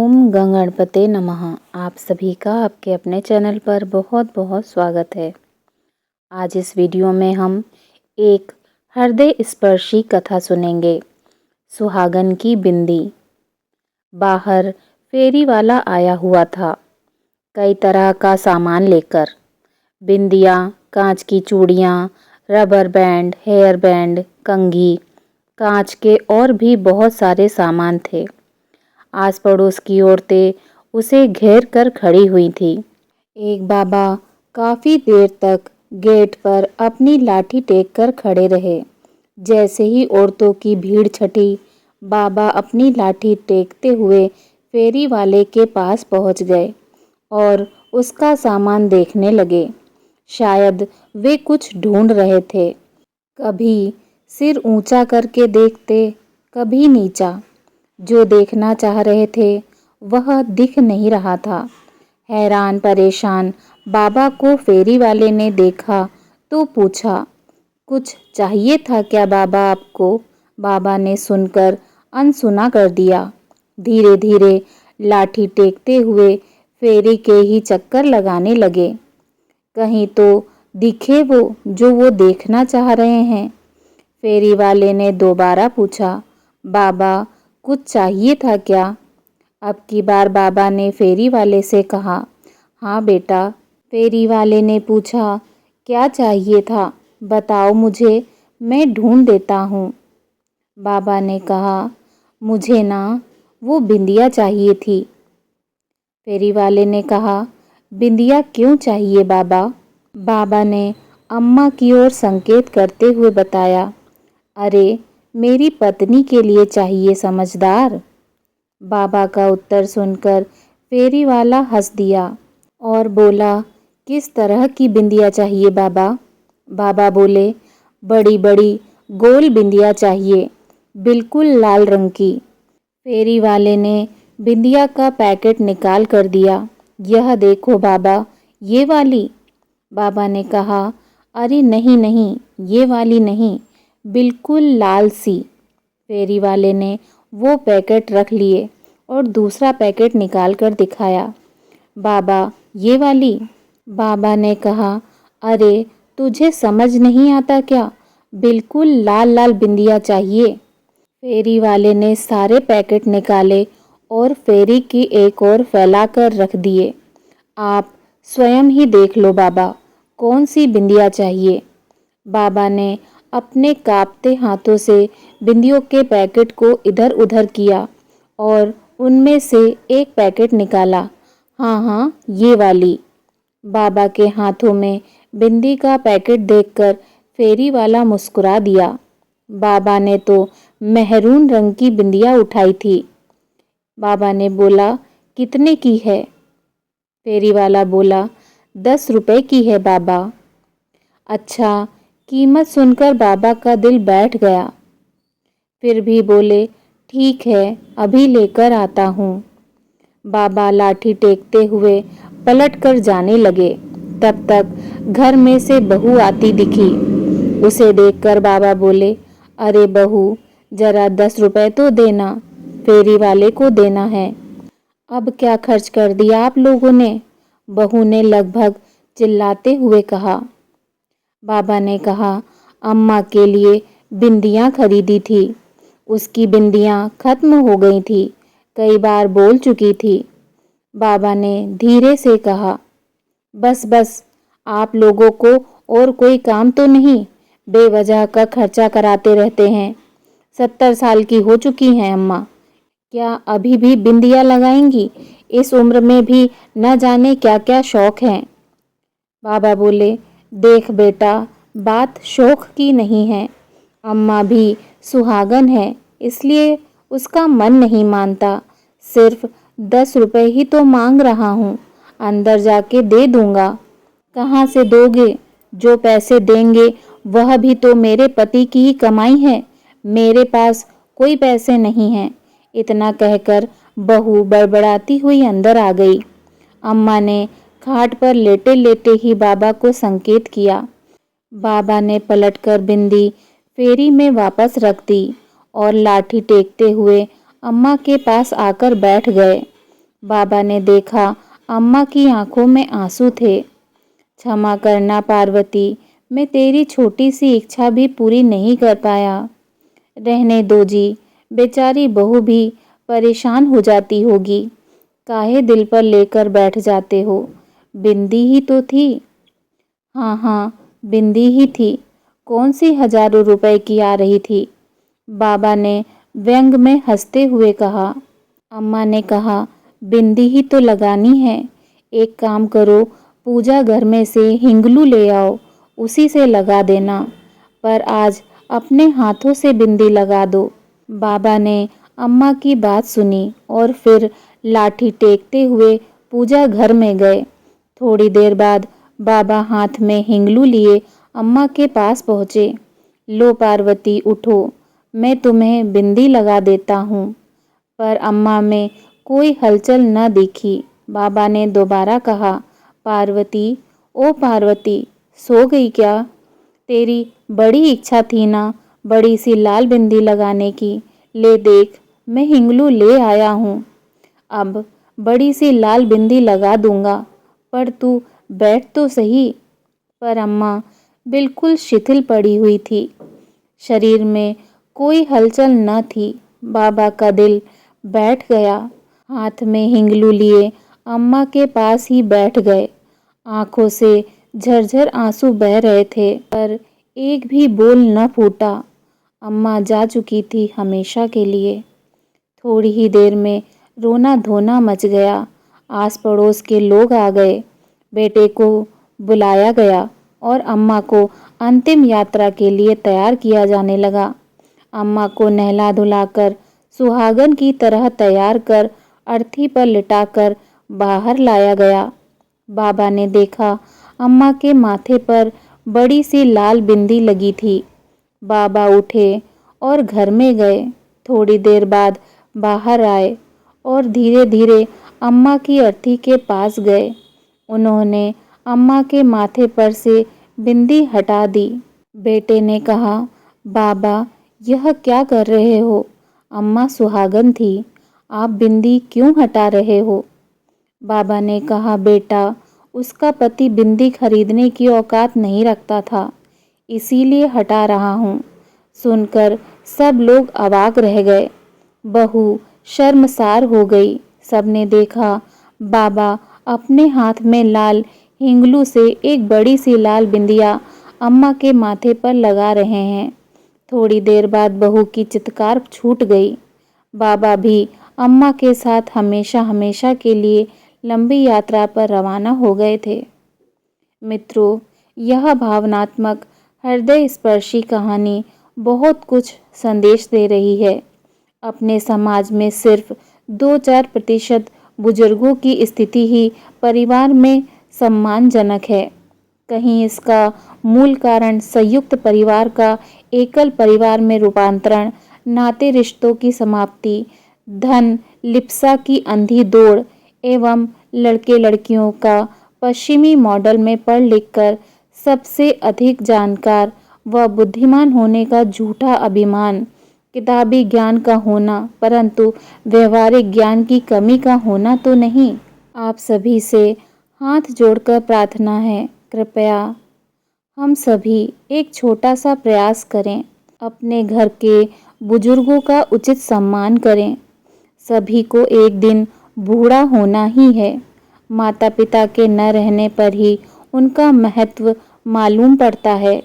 ओम गणपते नमः। आप सभी का आपके अपने चैनल पर बहुत बहुत स्वागत है। आज इस वीडियो में हम एक हृदय स्पर्शी कथा सुनेंगे। सुहागन की बिंदी। बाहर फेरी वाला आया हुआ था, कई तरह का सामान लेकर। बिंदियाँ, कांच की चूड़ियाँ, रबर बैंड, हेयर बैंड, कंघी, कांच के और भी बहुत सारे सामान थे। आस पड़ोस की औरतें उसे घेर कर खड़ी हुई थी। एक बाबा काफी देर तक गेट पर अपनी लाठी टेक कर खड़े रहे। जैसे ही औरतों की भीड़ छटी, बाबा अपनी लाठी टेकते हुए फेरी वाले के पास पहुंच गए और उसका सामान देखने लगे। शायद वे कुछ ढूंढ रहे थे। कभी सिर ऊंचा करके देखते, कभी नीचा। जो देखना चाह रहे थे वह दिख नहीं रहा था। हैरान परेशान बाबा को फेरी वाले ने देखा तो पूछा, कुछ चाहिए था क्या बाबा आपको? बाबा ने सुनकर अनसुना कर दिया। धीरे धीरे लाठी टेकते हुए फेरी के ही चक्कर लगाने लगे। कहीं तो दिखे जो वो देखना चाह रहे हैं। फेरी वाले ने दोबारा पूछा, बाबा कुछ चाहिए था क्या? अब की बार बाबा ने फेरी वाले से कहा, हाँ बेटा। फेरी वाले ने पूछा, क्या चाहिए था? बताओ मुझे, मैं ढूंढ देता हूँ। बाबा ने कहा, मुझे ना वो बिंदिया चाहिए थी। फेरी वाले ने कहा, बिंदिया क्यों चाहिए बाबा? बाबा ने अम्मा की ओर संकेत करते हुए बताया, अरे मेरी पत्नी के लिए चाहिए समझदार। बाबा का उत्तर सुनकर फेरी वाला हंस दिया और बोला, किस तरह की बिंदिया चाहिए बाबा? बाबा बोले, बड़ी बड़ी गोल बिंदिया चाहिए, बिल्कुल लाल रंग की। फेरी वाले ने बिंदिया का पैकेट निकाल कर दिया। यह देखो बाबा, ये वाली। बाबा ने कहा, अरे नहीं नहीं, ये वाली नहीं, बिल्कुल लाल सी। फेरी वाले ने वो पैकेट रख लिए और दूसरा पैकेट निकाल कर दिखाया। बाबा, ये वाली। बाबा ने कहा, अरे तुझे समझ नहीं आता क्या? बिल्कुल लाल लाल बिंदिया चाहिए। फेरी वाले ने सारे पैकेट निकाले और फेरी की एक ओर फैला कर रख दिए। आप स्वयं ही देख लो बाबा, कौन सी बिंदिया चाहिए? बाबा ने अपने कांपते हाथों से बिंदियों के पैकेट को इधर उधर किया और उनमें से एक पैकेट निकाला। हाँ हाँ, ये वाली। बाबा के हाथों में बिंदी का पैकेट देखकर फेरी वाला मुस्कुरा दिया। बाबा ने तो मेहरून रंग की बिंदिया उठाई थी। बाबा ने बोला, कितने की है? फेरी वाला बोला, 10 रुपए की है बाबा। अच्छा, कीमत सुनकर बाबा का दिल बैठ गया। फिर भी बोले, ठीक है, अभी लेकर आता हूँ। बाबा लाठी टेकते हुए पलट कर जाने लगे। तब तक घर में से बहू आती दिखी। उसे देखकर बाबा बोले, अरे बहू, जरा 10 रुपए तो देना, फेरी वाले को देना है। अब क्या खर्च कर दिया आप लोगों ने? बहू ने लगभग चिल्लाते हुए कहा। बाबा ने कहा, अम्मा के लिए बिंदियाँ खरीदी थी। उसकी बिंदियाँ खत्म हो गई थी, कई बार बोल चुकी थी। बाबा ने धीरे से कहा, बस बस, आप लोगों को और कोई काम तो नहीं? बेवजह का खर्चा कराते रहते हैं। 70 साल की हो चुकी हैं अम्मा, क्या अभी भी बिंदियाँ लगाएंगी? इस उम्र में भी न जाने क्या क्या शौक हैं। बाबा बोले, देख बेटा, बात शौक की नहीं है। अम्मा भी सुहागन है, इसलिए उसका मन नहीं मानता। सिर्फ 10 रुपए ही तो मांग रहा हूँ, अंदर जाके दे दूंगा। कहाँ से दोगे? जो पैसे देंगे वह भी तो मेरे पति की ही कमाई है। मेरे पास कोई पैसे नहीं हैं। इतना कहकर बहू बड़बड़ाती हुई अंदर आ गई। अम्मा ने खाट पर लेटे लेटे ही बाबा को संकेत किया। बाबा ने पलटकर बिंदी फेरी में वापस रख दी और लाठी टेकते हुए अम्मा के पास आकर बैठ गए। बाबा ने देखा अम्मा की आंखों में आंसू थे। क्षमा करना पार्वती, मैं तेरी छोटी सी इच्छा भी पूरी नहीं कर पाया। रहने दो जी, बेचारी बहू भी परेशान हो जाती होगी। काहे दिल पर लेकर बैठ जाते हो? बिंदी ही तो थी। हाँ हाँ, बिंदी ही थी। कौन सी हजारों रुपए की आ रही थी? बाबा ने व्यंग में हंसते हुए कहा। अम्मा ने कहा, बिंदी ही तो लगानी है। एक काम करो, पूजा घर में से हिंगलू ले आओ, उसी से लगा देना। पर आज अपने हाथों से बिंदी लगा दो। बाबा ने अम्मा की बात सुनी और फिर लाठी टेकते हुए पूजा घर में गए। थोड़ी देर बाद बाबा हाथ में हिंगलू लिए अम्मा के पास पहुँचे। लो पार्वती, उठो, मैं तुम्हें बिंदी लगा देता हूँ। पर अम्मा में कोई हलचल न दिखी। बाबा ने दोबारा कहा, पार्वती, ओ पार्वती, सो गई क्या? तेरी बड़ी इच्छा थी ना बड़ी सी लाल बिंदी लगाने की। ले देख, मैं हिंगलू ले आया हूँ। अब बड़ी सी लाल बिंदी लगा दूंगा, पर तू बैठ तो सही। पर अम्मा बिल्कुल शिथिल पड़ी हुई थी। शरीर में कोई हलचल न थी। बाबा का दिल बैठ गया। हाथ में हिंगलू लिए अम्मा के पास ही बैठ गए। आंखों से झरझर आंसू बह रहे थे, पर एक भी बोल न फूटा। अम्मा जा चुकी थी हमेशा के लिए। थोड़ी ही देर में रोना धोना मच गया। आस पड़ोस के लोग आ गए। बेटे को बुलाया गया और अम्मा को अंतिम यात्रा के लिए तैयार किया जाने लगा। अम्मा को नहला धुलाकर सुहागन की तरह तैयार कर अर्थी पर लिटाकर बाहर लाया गया। बाबा ने देखा अम्मा के माथे पर बड़ी सी लाल बिंदी लगी थी। बाबा उठे और घर में गए। थोड़ी देर बाद बाहर आए और धीरे धीरे अम्मा की अर्थी के पास गए। उन्होंने अम्मा के माथे पर से बिंदी हटा दी। बेटे ने कहा, बाबा, यह क्या कर रहे हो? अम्मा सुहागन थी, आप बिंदी क्यों हटा रहे हो? बाबा ने कहा, बेटा, उसका पति बिंदी खरीदने की औकात नहीं रखता था, इसीलिए हटा रहा हूँ। सुनकर सब लोग अवाक रह गए। बहू शर्मसार हो गई। सबने देखा बाबा अपने हाथ में लाल हिंगलू से एक बड़ी सी लाल बिंदिया अम्मा के माथे पर लगा रहे हैं। थोड़ी देर बाद बहू की चित्कार छूट गई। बाबा भी अम्मा के साथ हमेशा हमेशा के लिए लंबी यात्रा पर रवाना हो गए थे। मित्रों, यह भावनात्मक हृदय स्पर्शी कहानी बहुत कुछ संदेश दे रही है। अपने समाज में सिर्फ 2-4% बुजुर्गों की स्थिति ही परिवार में सम्मानजनक है। कहीं इसका मूल कारण संयुक्त परिवार का एकल परिवार में रूपांतरण, नाते रिश्तों की समाप्ति, धन लिप्सा की अंधी दौड़ एवं लड़के लड़कियों का पश्चिमी मॉडल में पढ़ लिखकर सबसे अधिक जानकार व बुद्धिमान होने का झूठा अभिमान, किताबी ज्ञान का होना परंतु व्यवहारिक ज्ञान की कमी का होना तो नहीं। आप सभी से हाथ जोड़कर प्रार्थना है, कृपया हम सभी एक छोटा सा प्रयास करें। अपने घर के बुजुर्गों का उचित सम्मान करें। सभी को एक दिन बूढ़ा होना ही है। माता पिता के न रहने पर ही उनका महत्व मालूम पड़ता है।